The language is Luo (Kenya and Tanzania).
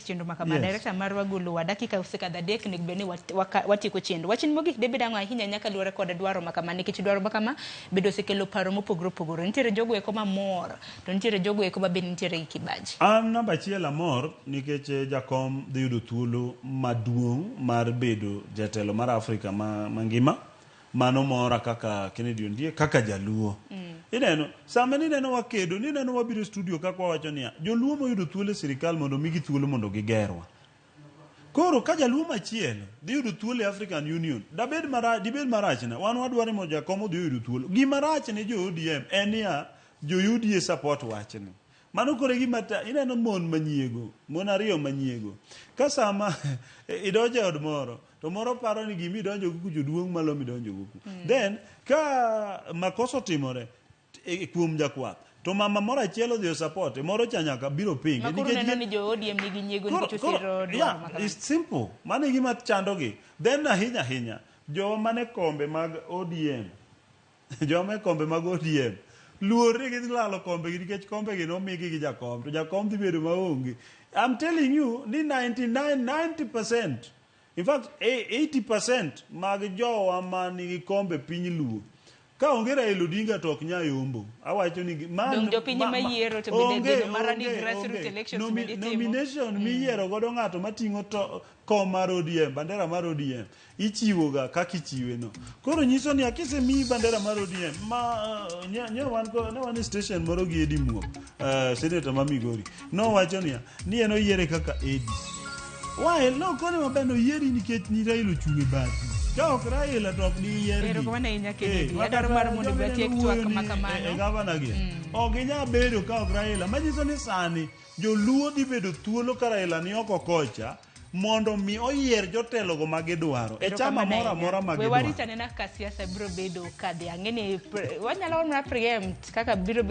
chenro makama director marwa guluwa dakika usekadha dek nik beni watiko chenro wachin mogik debeda ngwa hinya nyaka luore kod dwaro makama nikech dwaro makama bedo sekelo paro mopogore opogore nitiere jogo eko mamor to nitiere jogo eko ba ben nitiere kibaji namba achiel amor nikech jakom dhi yudo thuolo maduong' mar bedo jatelo mar Afrika mangima mano mora kaka Kennedy Ondiek kaka jaluo ineno sama nineno wakedo nineno wabiro studio kaka wawacho niya joluo moyudo thuolo e sirikal mondo migi thuolo mondo gigerwa koro ka jaluo machielo dhi yudo thuolo e African Union dibed marachna wan wadwaro mo jakom dhi yudo thuolo gima rach ne jo ODM en ya jo UDA support wachni mano kore gima ineno mon ariyo manyiego ka sama idonjo od moro to moro paro ni gimi donjo kuku joduong' malo mi donjo kuku then ka makoso timore kuom jakwath to mama moro achiel odhi support moro cha nyaka biro pinge nikech ni jo ODM nigi nyiego nikech osiro dwaro makama it's simple mano gima chandogi then ahinya jo mane kombe mag ODM luore gi lalo kombe nikech kombe gi nomigi gi jakom to jakom dhi bedo maonge. I'm telling you ni 90% in fact 80% mag jowa manigi kombe piny luo ka onge Raila Odinga to ok nya yombo awacho ni dong jopiny mayiero to bende marani grassroots elections nomination miyiero godo ng'ato mating'o to kom mar ODM bandera mar ODM ichiwo ga kaka ichiwe no koro nyiso ni akise mi bandera mar ODM ma wan station moro gi Edi Muok senator ma Migori no wacho ni eno yiere kaka Edi why no kone mabendo yieri nikech ni Raila ochung' e bathi ka ok Raila to ok ni yier ero kwana inya Kennedy adaro mar mondo batiek twak makamano gavana gi ok inya bedo ka ok Raila manyiso ni sani joluo dhi bedo thuolo ka Raila ni oko kocha mondo mi oyier jotelo go magidwaro e chama mora magidwaro we warita nena ka siasa biro bedo kadhi ang'eni wanyalo preempt kaka biro bedo